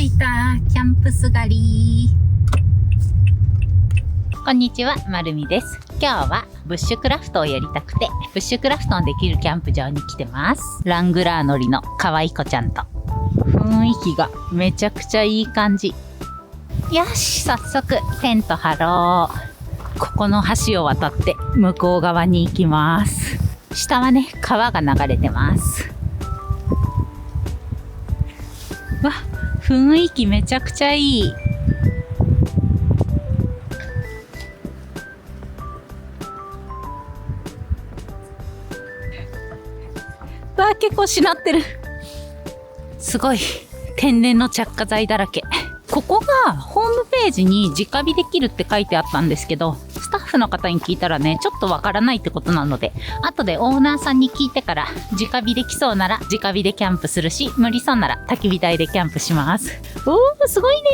着いた。キャンプすがり。こんにちは、まるみです。今日はブッシュクラフトをやりたくて、ブッシュクラフトのできるキャンプ場に来てます。ラングラー乗りの可愛い子ちゃんと。雰囲気がめちゃくちゃいい感じ。よし、早速テント張ろう。ここの橋を渡って向こう側に行きます。下はね、川が流れてます。わ、雰囲気めちゃくちゃいい。わ、結構しなってる。すごい天然の着火剤だらけ。ここがホームページに直火できるって書いてあったんですけど、スタッフの方に聞いたらね、ちょっとわからないってことなので、後でオーナーさんに聞いてから、直火できそうなら直火でキャンプするし、無理そうなら焚き火台でキャンプします。おー、すごいね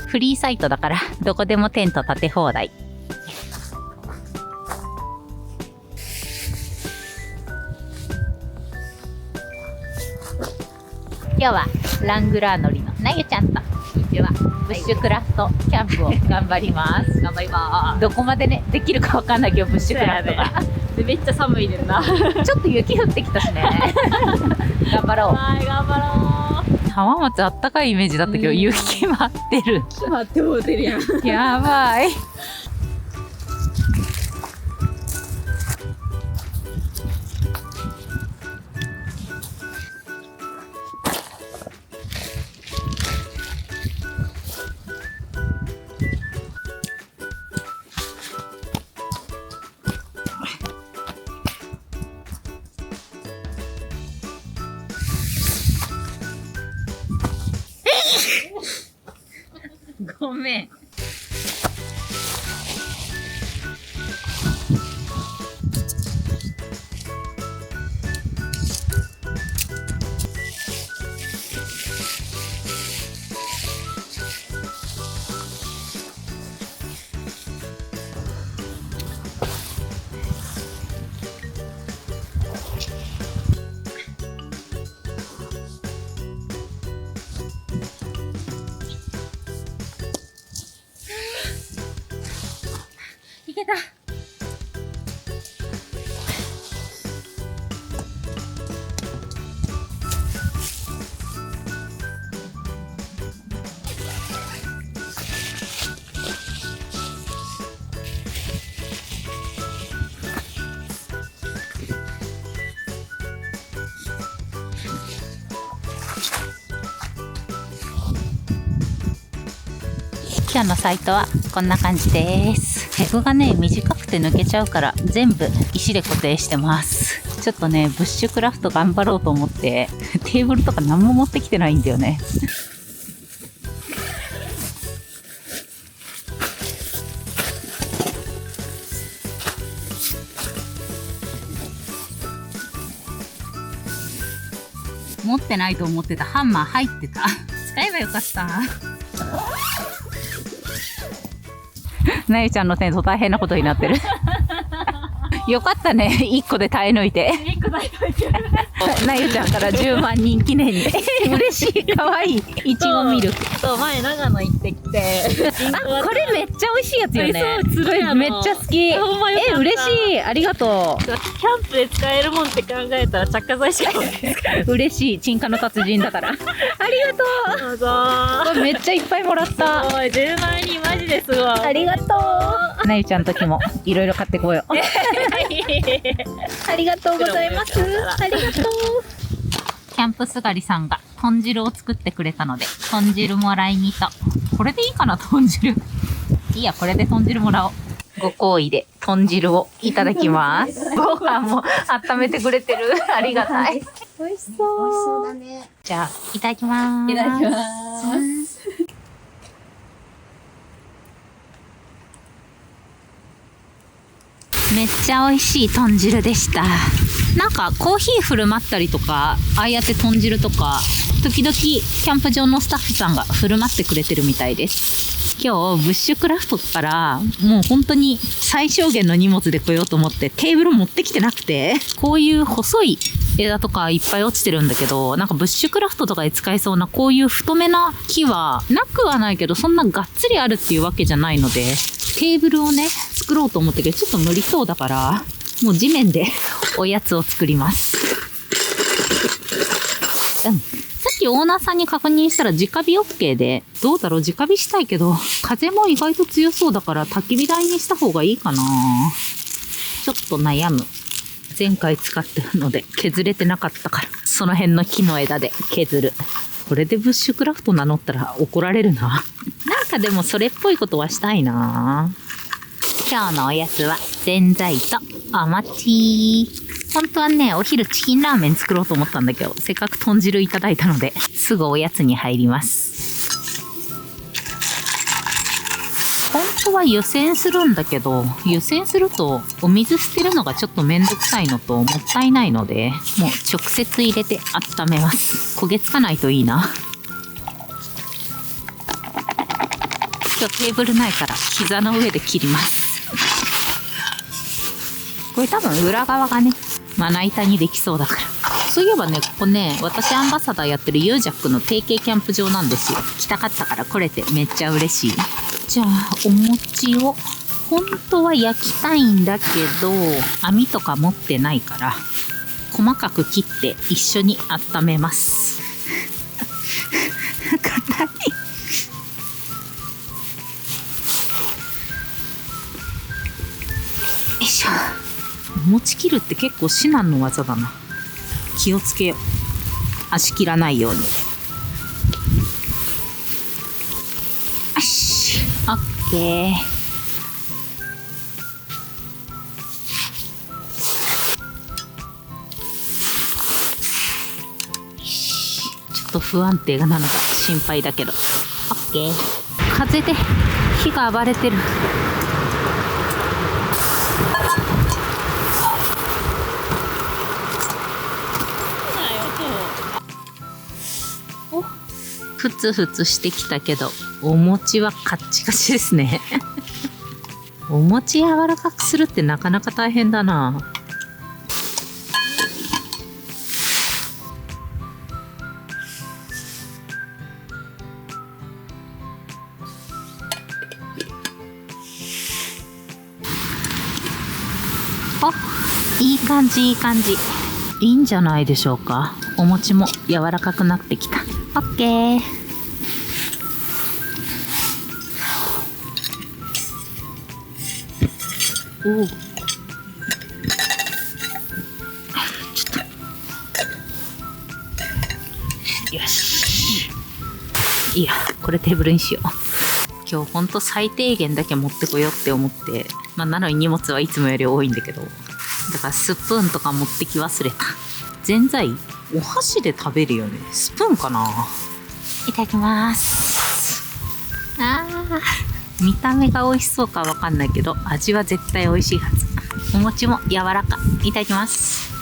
ー。フリーサイトだからどこでもテント立て放題。今日はラングラー乗りのなゆちゃんと、こんにちは、ブッシュクラフトキャンプを頑張ります。頑張ります。どこまでね、できるかわかんないけど、ブッシュクラフトが。でめっちゃ寒いねんな。ちょっと雪降ってきたしね。頑張ろう。はい、頑張ろう。浜松あったかいイメージだったけど、雪舞ってる。決まってもうてるやん。やばい。ごめん。いけた。今日のサイトはこんな感じです。ペグがね、短くて抜けちゃうから全部石で固定してます。ちょっとね、ブッシュクラフト頑張ろうと思ってテーブルとか何も持ってきてないんだよね。持ってないと思ってたハンマー入ってた。使えばよかった。なゆちゃんのテント大変なことになってる。よかったね、1個で耐え抜いて。1個耐えといてる。なゆちゃんから10万人記念に。嬉しい、かわいい。いちごミルク。そう、前長野行ってきて。あ、これめっちゃ美味しいやつよね。そう、つるやの。めっちゃ好き。ほんまよかった。嬉しい、ありがとキャンプで使えるもんって考えたら着火剤しかないですから。う。嬉しい、鎮火の達人だから。ありがとう。どうぞこれめっちゃいっぱいもらった。すごい、10万人マジですごい。ありがとう。なゆちゃんの時もいろいろ買ってこよう。ありがとうございます。ありがとう。キャンプすがりさんが豚汁を作ってくれたので、豚汁もらいにと。これでいいかな、豚汁。いいや、これで豚汁もらおう。ご厚意で豚汁をいただきます。ご飯も温めてくれてる。ありがたい。美味しそう。美味しそうだね。じゃあ、いただきます。いただきます。めっちゃ美味しい豚汁でした。なんかコーヒー振る舞ったりとか、ああやって豚汁とか、時々キャンプ場のスタッフさんが振る舞ってくれてるみたいです。今日ブッシュクラフトからもう本当に最小限の荷物で来ようと思ってテーブル持ってきてなくて、こういう細い枝とかいっぱい落ちてるんだけど、なんかブッシュクラフトとかで使えそうなこういう太めな木はなくはないけど、そんながっつりあるっていうわけじゃないので、テーブルをね、作ろうと思ったけど、ちょっと無理そうだから、もう地面でおやつを作ります。さっきオーナーさんに確認したら直火 OK で、どうだろう、直火したいけど、風も意外と強そうだから焚き火台にした方がいいかな。ちょっと悩む。前回使ってるので削れてなかったから、その辺の木の枝で削る。これでブッシュクラフト名乗ったら怒られるな。なんかでもそれっぽいことはしたいな。今日のおやつはぜんざいとお餅。本当はね、お昼チキンラーメン作ろうと思ったんだけど、せっかく豚汁いただいたので、すぐおやつに入ります。本当は湯煎するんだけど、湯煎するとお水捨てるのがちょっとめんどくさいのともったいないので、もう直接入れて温めます。焦げつかないといいな。今日テーブルないから膝の上で切ります。これ多分裏側がね、まな板にできそうだから。そういえばね、ここね、私アンバサダーやってるユージャックの提携キャンプ場なんですよ。来たかったから来れてめっちゃ嬉しい。じゃあ、お餅を、本当は焼きたいんだけど、網とか持ってないから、細かく切って一緒に温めます。硬い。よいしょ。お餅切るって結構至難の技だな。気をつけよう。足切らないように。よし。オッケー。ちょっと不安定なのが心配だけど。オッケー。風で火が暴れてる。ふつふつしてきたけど、お餅はカッチカチですね。お餅柔らかくするってなかなか大変だな。あ、いい感じいい感じ。いいんじゃないでしょうか。お餅も柔らかくなってきた。オッケー。おお。ちょっと。よし。いいや、これテーブルにしよう。今日ほんと最低限だけ持ってこようって思って、まあなのに荷物はいつもより多いんだけど、だからスプーンとか持ってき忘れた。ぜんざいお箸で食べるよね。スプーンかな。いただきます。見た目が美味しそうかわかんないけど、味は絶対美味しいはず。お餅も柔らか。いただきます。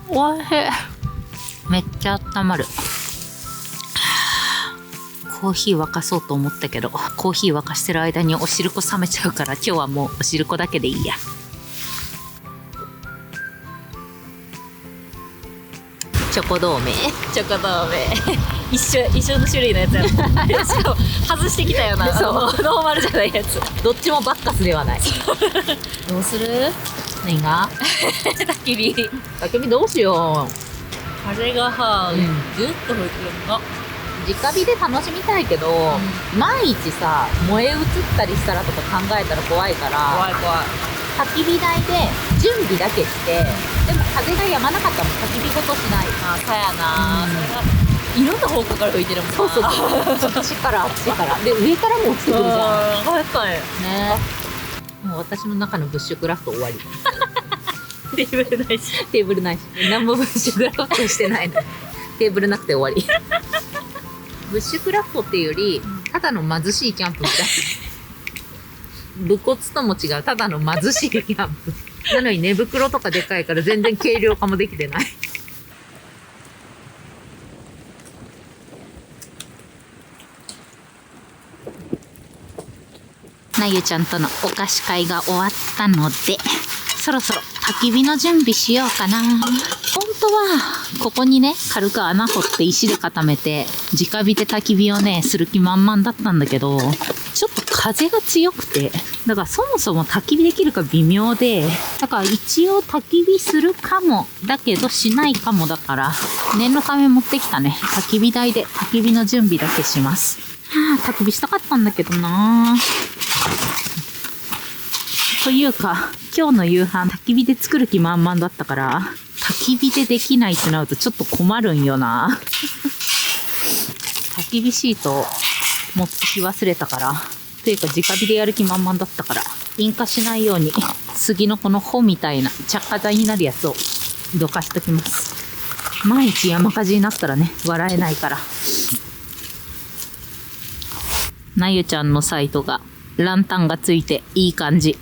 おいしい。めっちゃ温まる。コーヒー沸かそうと思ったけど、コーヒー沸かしてる間にお汁粉冷めちゃうから、今日はもうお汁粉だけでいいや。チョコ同盟。チョコ同盟。一緒の種類のやつやった。しかも外してきたよな。そうノーマルじゃないやつ。どっちもバッカスではない。どうする？何が？焚き火。焚き火どうしよう。風がさ、うんずっと吹いてるの。直火で楽しみたいけど、万一さ燃え移ったりしたらとか考えたら怖いから怖い怖い。焚き火台で準備だけして、でも風が止まなかったらもう焚き火ごとしない。あ、さやな、うんそれがいろんな方向から吹いてるもんな。そうそうそう。あっちからあっちからで上からも落ちてくるじゃん。はいはい。ね。もう私の中のブッシュクラフト終わり。テーブルないし。テーブルないし、何もブッシュクラフトしてないの。テーブルなくて終わり。ブッシュクラフトっていうより、ただの貧しいキャンプみたい。武骨とも違う、ただの貧しいキャンプ。なのに寝袋とかでかいから全然軽量化もできてない。なゆちゃんとのお菓子会が終わったので、そろそろ焚き火の準備しようかな。本当は、ここにね、軽く穴掘って石で固めて、直火で焚き火をね、する気満々だったんだけど、ちょっと風が強くて、だからそもそも焚き火できるか微妙で、だから一応焚き火するかも、だけどしないかもだから、念のため持ってきたね、焚き火台で焚き火の準備だけします。はぁ、焚き火したかったんだけどなというか、今日の夕飯焚き火で作る気満々だったから、焚き火でできないってなるとちょっと困るんよな。焚き火シートを持ってき忘れたから、というか直火でやる気満々だったから、引火しないように杉のこの穂みたいな着火剤になるやつをどかしときます。毎日山火事になったらね、笑えないから。なゆちゃんのサイトがランタンがついていい感じ。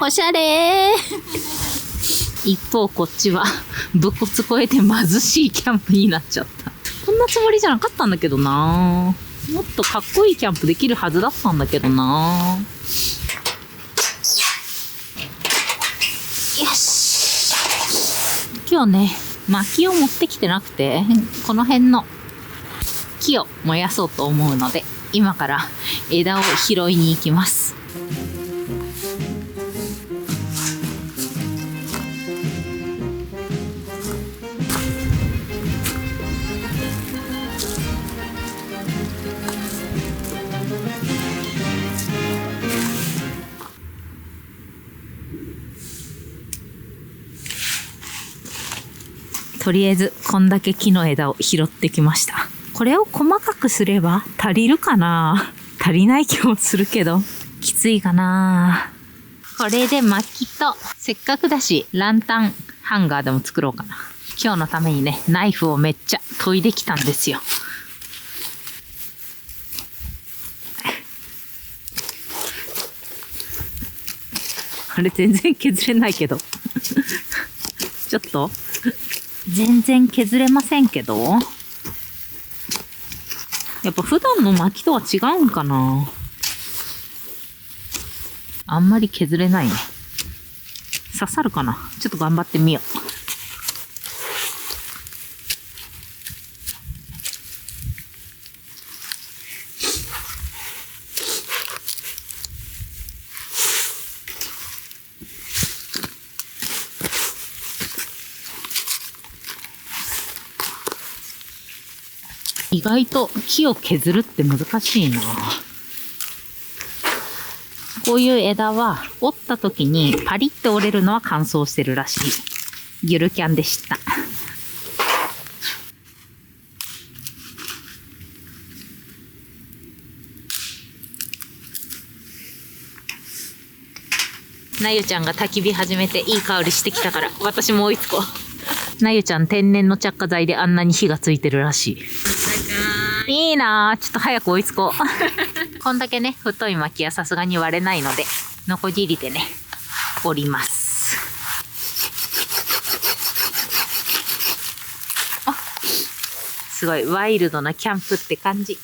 おしゃれー。一方こっちはぶっこつ超えて貧しいキャンプになっちゃった。こんなつもりじゃなかったんだけどな。もっとかっこいいキャンプできるはずだったんだけどな。よし。今日ね、薪を持ってきてなくて、この辺の木を燃やそうと思うので、今から枝を拾いに行きます。とりあえずこんだけ木の枝を拾ってきました。これを細かくすれば足りるかな？足りない気もするけど、きついかな。これで薪と、せっかくだしランタンハンガーでも作ろうかな。今日のためにね、ナイフをめっちゃ研いできたんですよ。あれ全然削れないけど。ちょっと全然削れませんけど、やっぱ普段の薪とは違うんかな。あんまり削れないね。刺さるかな。ちょっと頑張ってみよう。意外と木を削るって難しいな。こういう枝は折った時にパリって折れるのは乾燥してるらしい。ゆるキャンでした。なゆちゃんが焚き火始めていい香りしてきたから私も追いつこう。なゆちゃん天然の着火剤であんなに火がついてるらしい。いいなぁ。ちょっと早く追いつこう。こんだけね、太い薪はさすがに割れないので、ノコギリでね、折ります。あ、すごいワイルドなキャンプって感じ。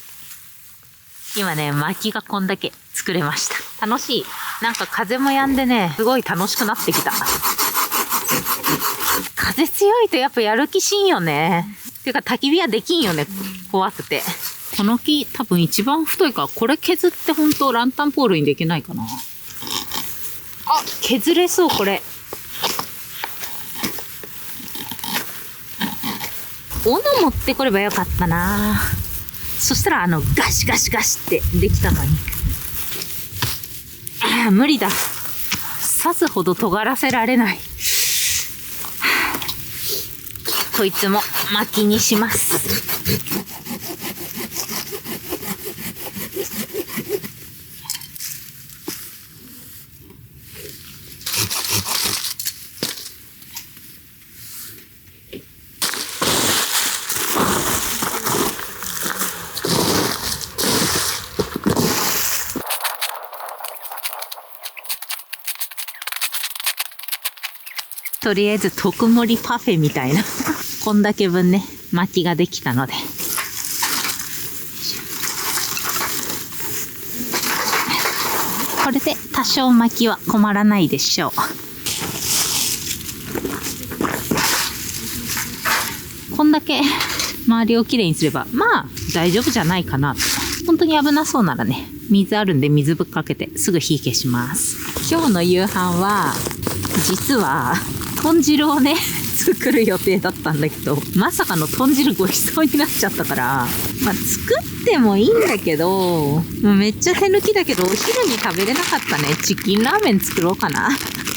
今ね、薪がこんだけ作れました。楽しい。なんか風も止んでね、すごい楽しくなってきた。風強いとやっぱやる気しんよね。てか焚き火はできんよね。怖くて。この木多分一番太いから、これ削って本当ランタンポールにできないかな。あ、削れそうこれ。斧持ってこればよかったな。そしたらガシガシガシってできたのに。ああ、無理だ。刺すほど尖らせられない。こいつも薪にします。とりあえず特盛りパフェみたいなこんだけ分ね、薪ができたので、これで多少薪は困らないでしょう。こんだけ周りをきれいにすれば、まあ大丈夫じゃないかなと。本当に危なそうならね、水あるんで水ぶっかけてすぐ火消します。今日の夕飯は、実は豚汁をね、作る予定だったんだけど、まさかの豚汁ごちそうになっちゃったから、まあ作ってもいいんだけど、もうめっちゃ手抜きだけど、お昼に食べれなかったね。チキンラーメン作ろうかな。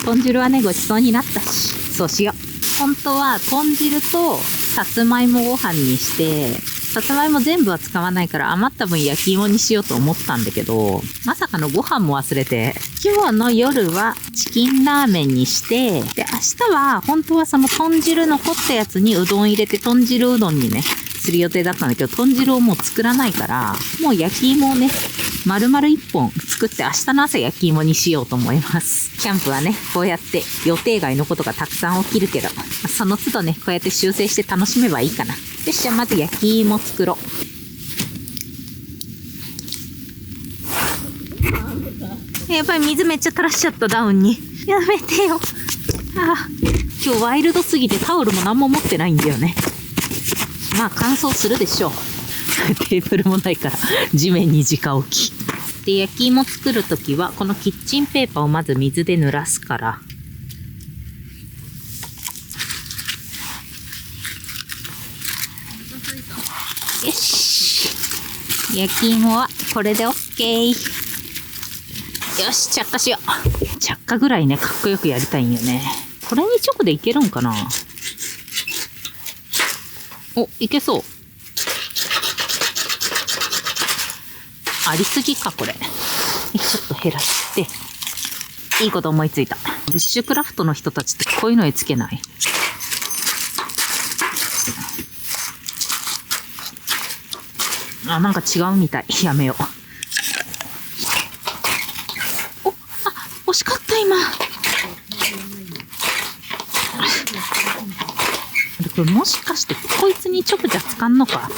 豚汁はね、ごちそうになったし、そうしよう。本当は豚汁とさつまいもご飯にして、さつまいも全部は使わないから余った分焼き芋にしようと思ったんだけど、まさかのご飯も忘れて、今日の夜はチキンラーメンにして、で、明日は本当はその豚汁残ったやつにうどん入れて豚汁うどんにね、する予定だったんだけど、豚汁をもう作らないから、もう焼き芋をね、丸々1本作って明日の朝焼き芋にしようと思います。キャンプはね、こうやって予定外のことがたくさん起きるけど、その都度ね、こうやって修正して楽しめばいいかな。よし、じゃあまず焼き芋作ろう。やばい、水めっちゃ垂らしちゃったダウンに。やめてよ。今日ワイルドすぎてタオルも何も持ってないんだよね。まあ乾燥するでしょう。テーブルもないから地面に直置き。で、焼き芋作るときはこのキッチンペーパーをまず水で濡らすから。よし。焼き芋はこれで OK。よし、着火しよう。着火ぐらいね、かっこよくやりたいんよね。これに直でいけるんかな？お、いけそう。ありすぎか、これ。ちょっと減らして。いいこと思いついた。ブッシュクラフトの人たちってこういうのにつけない？あ、なんか違うみたい。やめよう。お、惜しかった、今。これもしかしてこいつに直じゃつかんのか？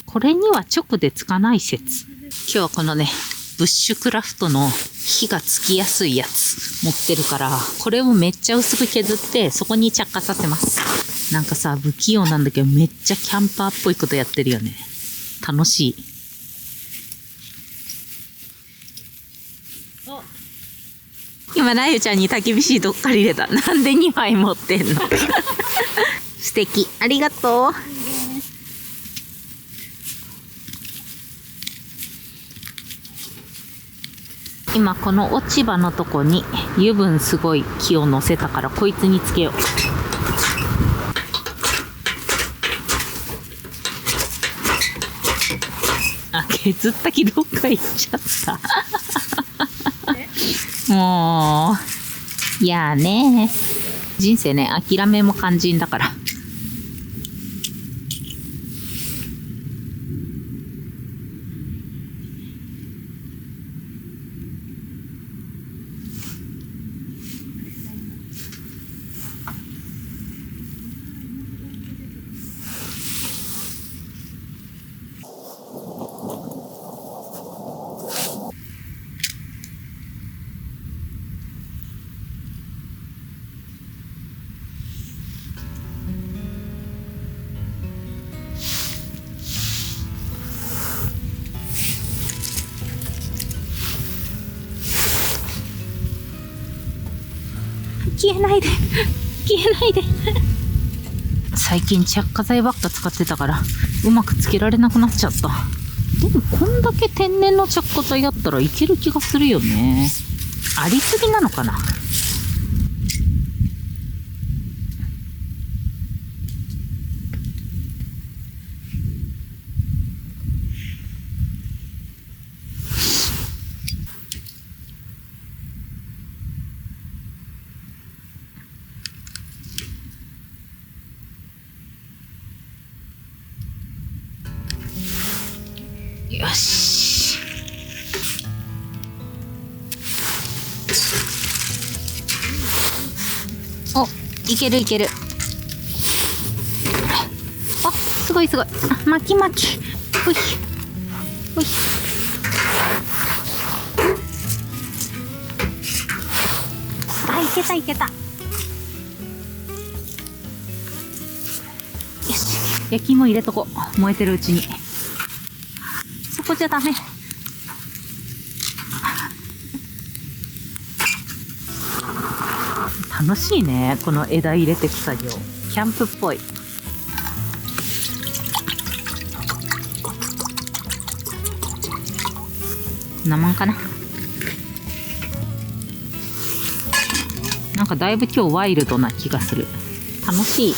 これには直でつかない説。今日はこのね、ブッシュクラフトの火がつきやすいやつ持ってるから、これをめっちゃ薄く削ってそこに着火させます。なんかさ、不器用なんだけどめっちゃキャンパーっぽいことやってるよね。楽しい。今、なゆちゃんに焚き火シート借りれた。なんで2枚持ってんの？素敵。ありがとう。今この落ち葉のとこに油分すごい木を乗せたからこいつにつけよう。あ、削った木どっか行っちゃったもういやーね、人生ね、諦めも肝心だから。消えないで消えないで最近着火剤ばっか使ってたからうまくつけられなくなっちゃった。でもこんだけ天然の着火剤あったらいける気がするよね。ありすぎなのかな。よし。お、いけるいける。あ、すごいすごい。あ、巻き巻き。ほいほい。あ、いけたいけた。焼き芋入れとこう。燃えてるうちに。そこじゃダメ。楽しいね、この枝入れてく作業。キャンプっぽい。こんなもんかな。なんかだいぶ今日ワイルドな気がする。楽しい。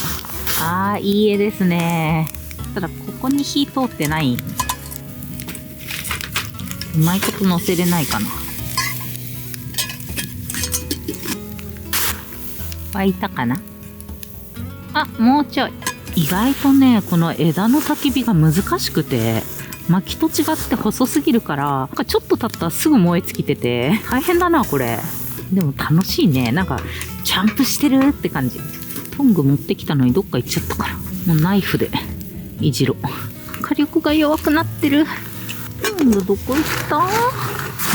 ああ、いい絵ですね。ただここに火通ってない。うまいこと乗せれないかな。沸いたかな。あ、もうちょい。意外とね、この枝の焚き火が難しくて、薪と違って細すぎるから、なんかちょっと経ったらすぐ燃え尽きてて、大変だな、これ。でも楽しいね。なんか、キャンプしてるって感じ。トング持ってきたのにどっか行っちゃったから。もうナイフでいじろ。火力が弱くなってる。トングどこ行った？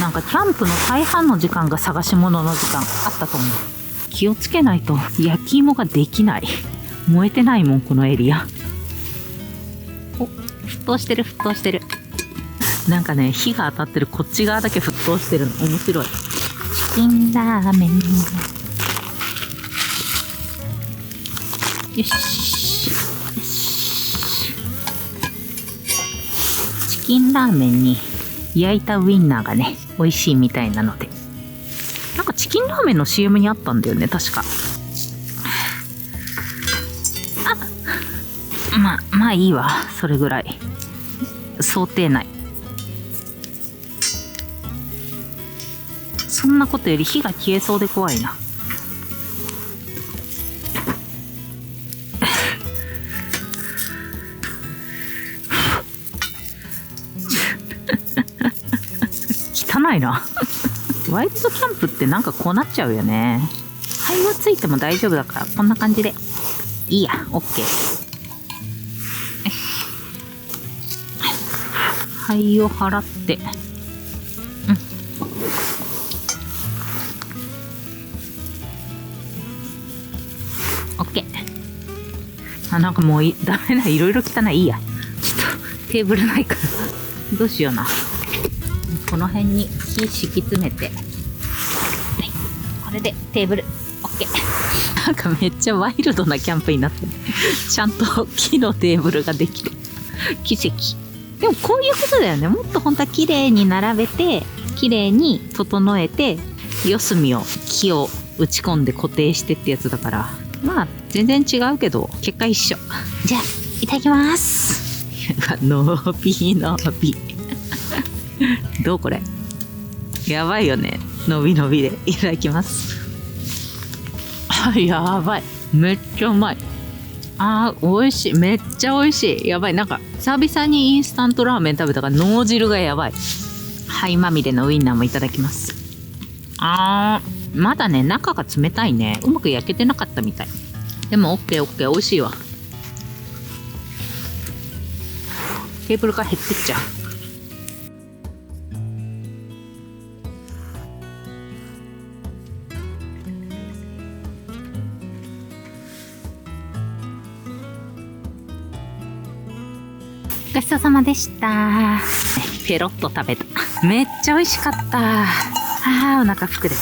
なんかキャンプの大半の時間が探し物の時間あったと思う。気をつけないと焼き芋ができない。燃えてないもん、このエリア。お、沸騰してる、沸騰してる。なんかね、火が当たってるこっち側だけ沸騰してるの。面白い。チキンラーメン。よし。よし。チキンラーメンに焼いたウインナーがね、美味しいみたいなので。なんかチキンラーメンの CM にあったんだよね、確か。まあいいわ。それぐらい。想定内。そんなことより火が消えそうで怖いな。汚いな。ワイルドキャンプってなんかこうなっちゃうよね。灰はついても大丈夫だから、こんな感じでいいや。オッケー。灰を払って、オッケー。あ、なんかもうダメだ。いろいろ汚い。いいや。ちょっとテーブルないからどうしような。この辺に火敷き詰めて、はい、これでテーブル OK。 なんかめっちゃワイルドなキャンプになってる。ちゃんと木のテーブルができる。奇跡。でもこういうことだよね。もっと本当は綺麗に並べて、綺麗に整えて、四隅を木を打ち込んで固定してってやつだから、まあ全然違うけど結果一緒。じゃあいただきます。のびのび。どうこれ、やばいよね。のびのびでいただきます。やばい、めっちゃうまい。美味しい。めっちゃ美味しい。やばい。なんか久々にインスタントラーメン食べたから脳汁がやばい。灰まみれのウインナーもいただきます。まだね、中が冷たいね。うまく焼けてなかったみたい。でも OK。 美味しいわ。テーブルが減ってっちゃう。ごちそうさまでした。ペロッと食べた。めっちゃ美味しかった。お腹膨れた。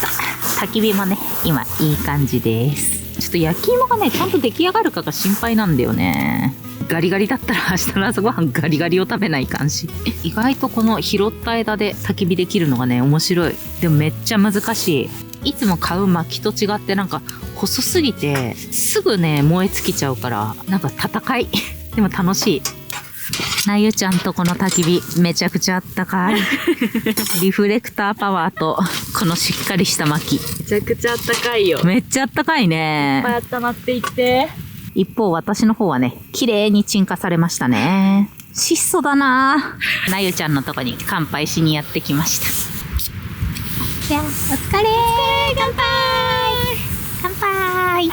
焚き火もね、今いい感じです。ちょっと焼き芋がね、ちゃんと出来上がるかが心配なんだよね。ガリガリだったら明日の朝ごはんガリガリを食べないかんし。意外とこの拾った枝で焚き火できるのがね、面白い。でもめっちゃ難しい。いつも買う薪と違ってなんか細すぎてすぐね燃え尽きちゃうから、なんか戦い。でも楽しい。なゆちゃんとこの焚き火めちゃくちゃあったかい。リフレクターパワーとこのしっかりした薪、めちゃくちゃあったかいよ。めっちゃあったかいね。いっぱい温まっていって。一方私の方はね、綺麗に鎮火されましたね。質素だな。なゆちゃんのとこに乾杯しにやってきました。じゃあお疲れー。乾杯乾杯。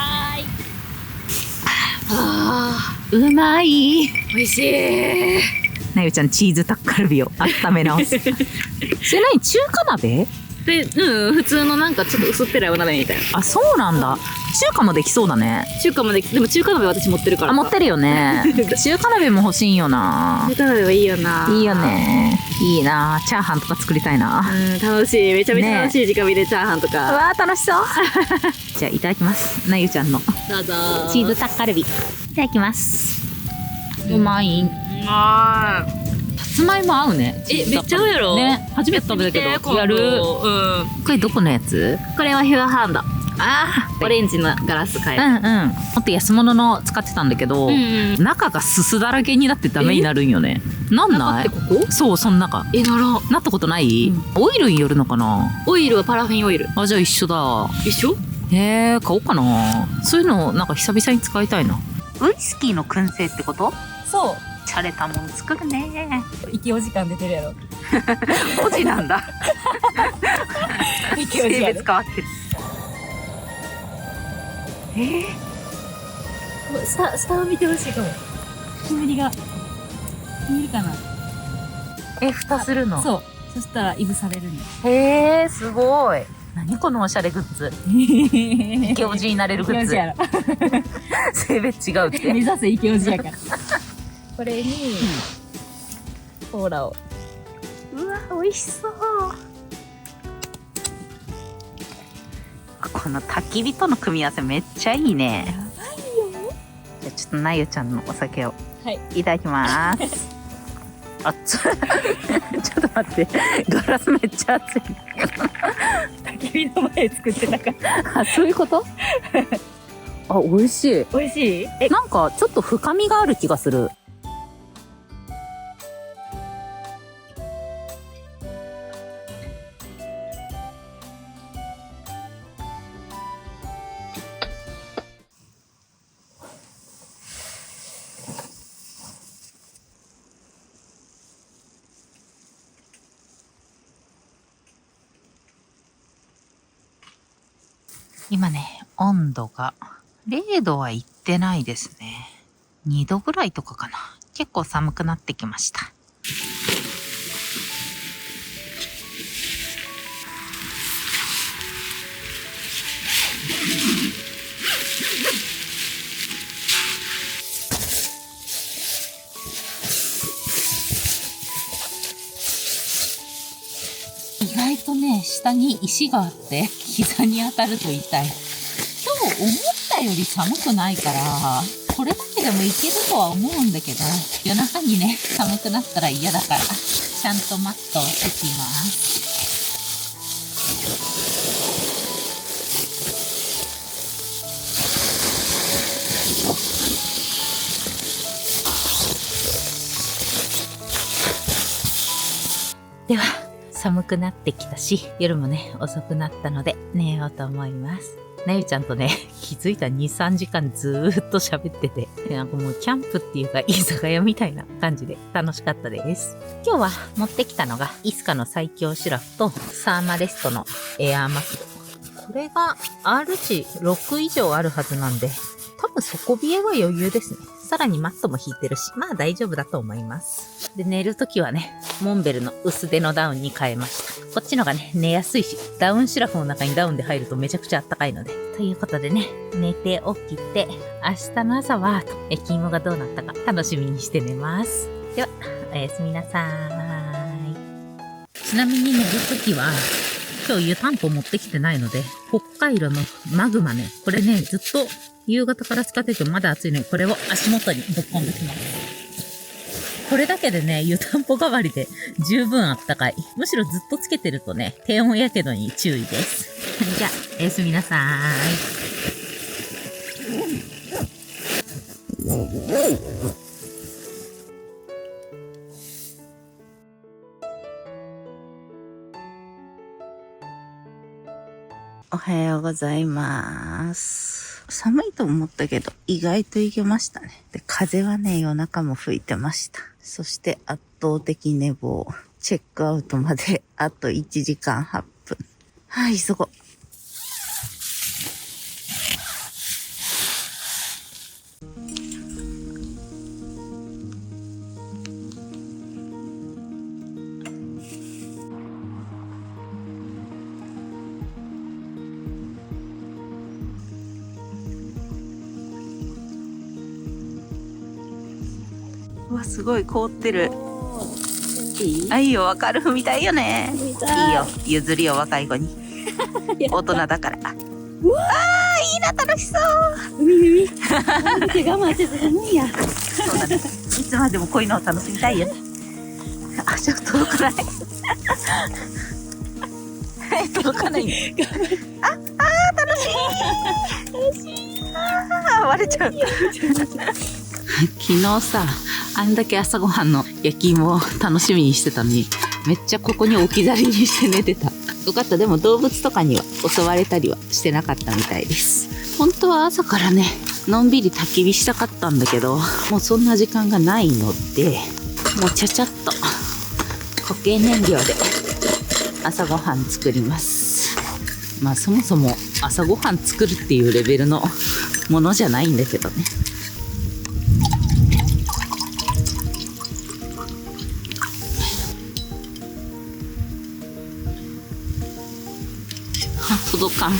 うまい。美味しい。なゆちゃんチーズタッカルビを温め直す。それ何、中華鍋で、普通のなんかちょっと薄っぺらいお鍋みたいな。そうなんだ。中華もできそうだね。中華まで、でも中華鍋私持ってるからあ、持ってるよね。中華鍋も欲しいよな。中華鍋はいいよな。いいよね。いいな。チャーハンとか作りたいな。うん、楽しい。めちゃめちゃ楽しい。直火でチャーハンとか。うわー、楽しそう。じゃあ、いただきます。なゆちゃんのどうぞ。チーズタッカルビ。いただきます。うまい。うまい。さつまいも合うね。めっちゃ合うやろね、初めて食べたけど。やる。うん。これどこのやつ？これはヒュアハンド。あオレンジのガラス変えうんうん。もっと安物の使ってたんだけど、中がすすだらけになってダメになるんよね。なんない？ここ？そう、その中。なら。なったことない？オイルによるのかな？オイルはパラフィンオイル。あ、じゃあ一緒だ。一緒？買おうかな。そういうのなんか久々に使いたいな。ウイスキーの燻製ってこと？そう。洒落たもん作るね。イケオ時間出てるやろ。文字なんだ。イケオ時間。性別変わってる。下を見てほしいかも。煙かな。蓋するの？そう。そしたらいぶされるんだ。へえ、すごい。何このおしゃれグッズ。イケオジになれるグッズ。性別違うって。目指せイケオジやから。これに、コーラを。うわ、美味しそう。この焚き火との組み合わせめっちゃいいね。やばいよ。じゃあちょっとなゆちゃんのお酒を。はい。いただきます。熱い。ちょっと待って。ガラスめっちゃ熱い。焚き火の前作ってたから。あ、そういうこと？あ、美味しい。美味しい？なんかちょっと深みがある気がする。今ね、温度が0度はいってないですね。2度ぐらいとかかな。結構寒くなってきました。意外とね、下に石があって膝に当たると痛い。今日思ったより寒くないから、これだけでもいけるとは思うんだけど、夜中にね、寒くなったら嫌だから、ちゃんとマットを敷きます。では、寒くなってきたし、夜もね、遅くなったので寝ようと思います。なゆちゃんとね、気づいた2、3時間ずーっと喋ってて、なんかもうキャンプっていうか居酒屋みたいな感じで楽しかったです。今日は持ってきたのが、イスカの最強シュラフとサーマレストのエアーマスク。これが R 値6以上あるはずなんで、多分底冷えは余裕ですね。さらにマットも引いてるし、まあ大丈夫だと思います。で、寝るときはね、モンベルの薄手のダウンに変えました。こっちのがね、寝やすいし、ダウンシュラフの中にダウンで入るとめちゃくちゃあったかいので。ということでね、寝て起きて、明日の朝は、焼き芋がどうなったか楽しみにして寝ます。では、おやすみなさーい。ちなみに寝るときは、今日湯たんぽ持ってきてないので、北海道のマグマね、これね、ずっと夕方から使っててまだ暑いのに、これを足元にぶっ込んできます。これだけでね、湯たんぽ代わりで十分あったかい。むしろずっとつけてるとね、低温やけどに注意です。じゃあ、おやすみなさーい。おはようございます。寒いと思ったけど、意外といけましたね。で、風はね、夜中も吹いてました。そして圧倒的寝坊。チェックアウトまであと1時間8分。はい、急ごう。うわ、すごい凍ってる。いいあ、いいよ、わかるみたいよね。いいみたいよ、譲りよ、若い子に。大人だから。うわいいな、楽しそう。海手我慢せず飲むんや。そうだね。いつまでもこういうのを楽しみたいよね。足が届かない。届かないね。楽しい。楽しい。割れちゃう。昨日さ、あんだけ朝ごはんの焼き芋を楽しみにしてたのに、めっちゃここに置き去りにして寝てた。よかった。でも動物とかには襲われたりはしてなかったみたいです。本当は朝からね、のんびり焚き火したかったんだけど、もうそんな時間がないので、もうちゃちゃっと固形燃料で朝ごはん作ります。まあそもそも朝ごはん作るっていうレベルのものじゃないんだけどね。届かん。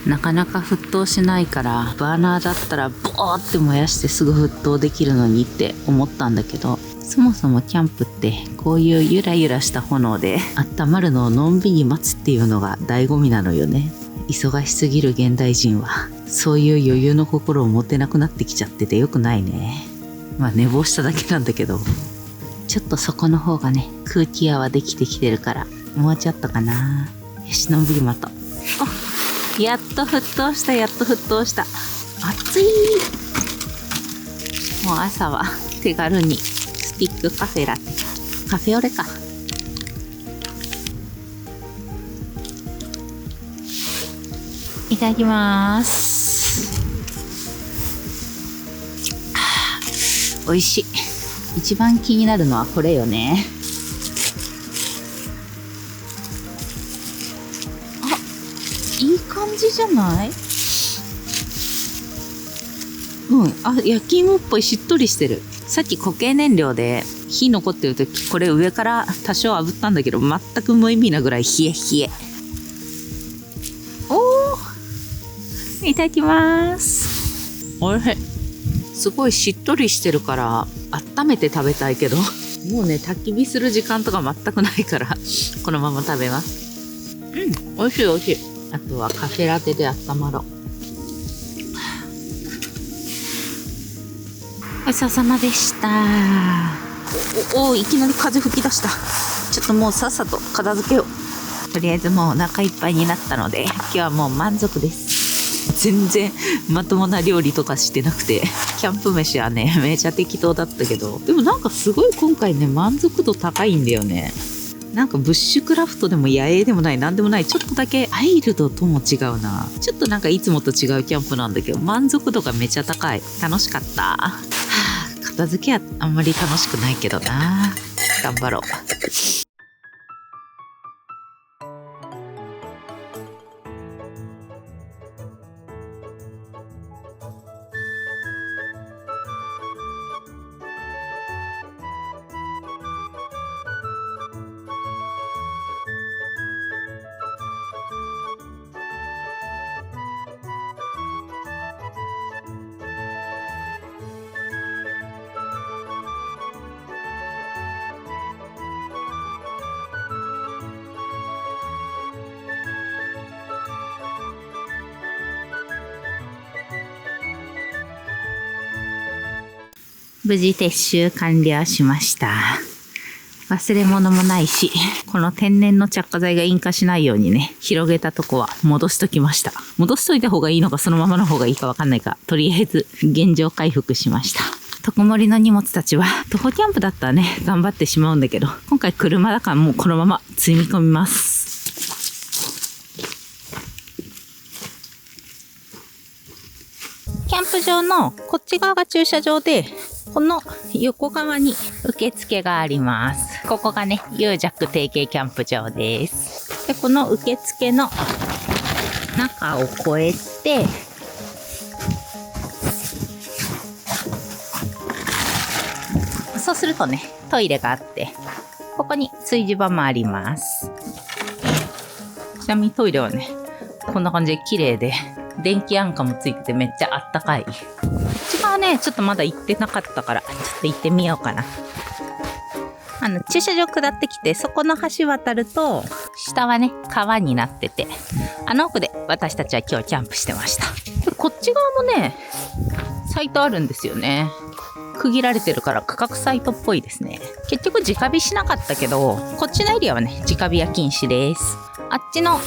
なかなか沸騰しないから、バーナーだったらボーって燃やしてすぐ沸騰できるのにって思ったんだけど、そもそもキャンプってこういうゆらゆらした炎で温まるのをのんびり待つっていうのが醍醐味なのよね。忙しすぎる現代人はそういう余裕の心を持てなくなってきちゃっててよくないね。まあ寝坊しただけなんだけど、ちょっとそこの方がね、空気泡できてきてるからもうちょっとかな。よし、のんびり待とう。あ、やっと沸騰した。暑い。もう朝は手軽にスティックカフェラテ、カフェオレか。いただきます。美味しい。一番気になるのはこれよね。あ、いい感じじゃない？あ、焼き芋っぽい、しっとりしてる。さっき固形燃料で火残ってる時、これ上から多少炙ったんだけど、全く無意味なぐらい冷え冷え。いただきます。おいしい。すごいしっとりしてるから温めて食べたいけど、もうね、焚き火する時間とか全くないからこのまま食べます。おいしい。あとはカフェラテで温まろう。ごちそうさまでした。いきなり風吹き出した。ちょっともうさっさと片付けよう。とりあえずもうお腹いっぱいになったので、今日はもう満足です。全然まともな料理とかしてなくて、キャンプ飯はね、めちゃ適当だったけど、でもなんかすごい今回ね、満足度高いんだよね。なんかブッシュクラフトでも野営でもないなんでもない、ちょっとだけワイルドとも違うな。ちょっとなんかいつもと違うキャンプなんだけど、満足度がめちゃ高い。楽しかった。片付けはあんまり楽しくないけどな。頑張ろう。無事撤収完了しました。忘れ物もないし、この天然の着火剤が引火しないようにね、広げたとこは戻しときました。戻しといた方がいいのかそのままの方がいいかわかんないか、とりあえず現状回復しました。特盛の荷物たちは徒歩キャンプだったらね、頑張ってしまうんだけど、今回車だからもうこのまま積み込みます。キャンプ場のこっち側が駐車場で、この横側に受付があります。ここがね、ユージャック提携キャンプ場です。で、この受付の中を越えて、そうするとね、トイレがあって、ここに炊事場もあります。ちなみにトイレはね、こんな感じで綺麗で、電気安価もついててめっちゃあったかい。こっち側ね、ちょっとまだ行ってなかったから、ちょっと行ってみようかな。駐車場下ってきて、そこの橋渡ると、下はね、川になってて、あの奥で私たちは今日キャンプしてました。でこっち側もね、サイトあるんですよね。区切られてるから区画サイトっぽいですね。結局直火しなかったけど、こっちのエリアはね、直火は禁止です。あっちの、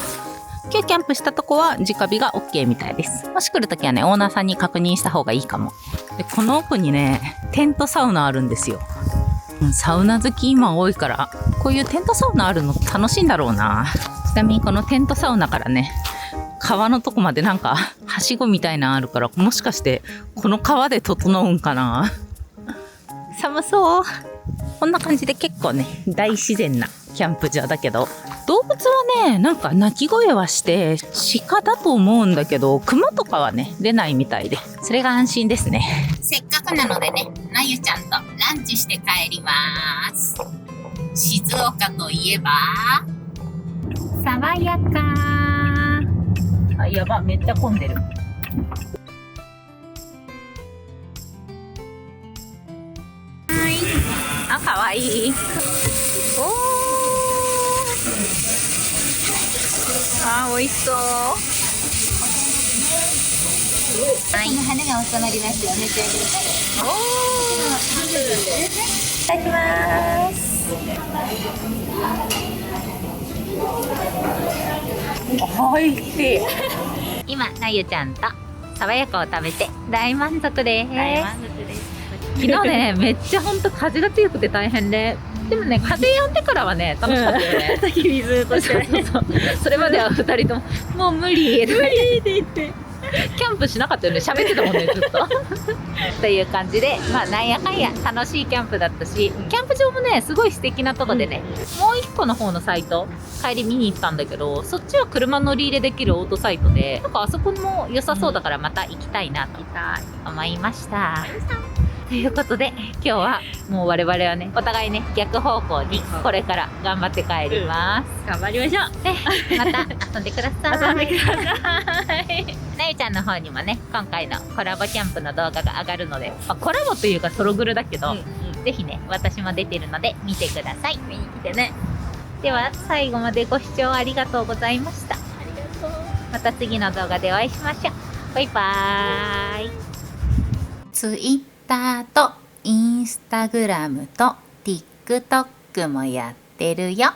今日キャンプしたとこは直火が OK みたいです。もし来るときはね、オーナーさんに確認した方がいいかも。で、この奥にね、テントサウナあるんですよ。サウナ好き今多いから、こういうテントサウナあるの楽しいんだろうな。ちなみにこのテントサウナからね、川のとこまでなんか、はしごみたいなのあるから、もしかして、この川で整うんかな。寒そう。こんな感じで結構ね、大自然なキャンプ場だけど、動物はね、なんか鳴き声はして、鹿だと思うんだけど、熊とかはね、出ないみたいで、それが安心ですね。せっかくなのでね、なゆちゃんとランチして帰ります。静岡といえば、爽やか。あ、やば、めっちゃ混んでる。あ、かわいい。おー。あ、美味しそう。はい。花が収まりました。めっちゃいい。おー。いただきます。おいしい。今、なゆちゃんと爽やかを食べて大満足です。大満足です。昨日ね、めっちゃほんと風が強くて大変で、でもね、風止んでからはね、楽しかったよね。焚き火ずっとして。それまでは2人とも、もう無理って言って。キャンプしなかったよね、喋ってたもんね、ずっと。という感じで、まあ、なんやかんや楽しいキャンプだったし、キャンプ場もね、すごい素敵なとこでね、もう一個の方のサイト、帰り見に行ったんだけど、そっちは車乗り入れできるオートサイトで、なんかあそこも良さそうだからまた行きたいなと思いました。ということで、今日はもう我々はね、お互いね、逆方向にこれから頑張って帰ります。頑張りましょう。また遊んでください。遊んでください。なゆちゃんの方にもね、今回のコラボキャンプの動画が上がるので、まあ、コラボというかソログルだけど、ぜひね、私も出てるので見てください。見に来てね。では、最後までご視聴ありがとうございました。ありがとう。また次の動画でお会いしましょう。バイバーイ。Twitter と Instagram と TikTok もやってるよ。